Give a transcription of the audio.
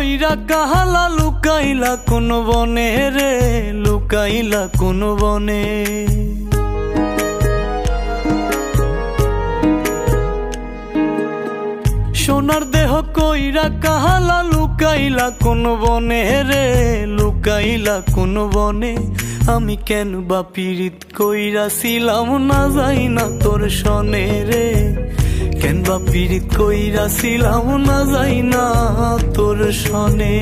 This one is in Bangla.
কইরা কাহালা লুকাইলা কোন বনে রে, লুকাইলা কোন বনে। সোনার দেহ কইরা কাহালা লুকাইলা কোন বনে রে, লুকাইলা কোন বনে। আমি কেন বা পীড়িত কইরাছিলাম না যাই না তোর সনে রে, কেন বা পীড়িত কইরাছিলাম না যাই না তোর সনে।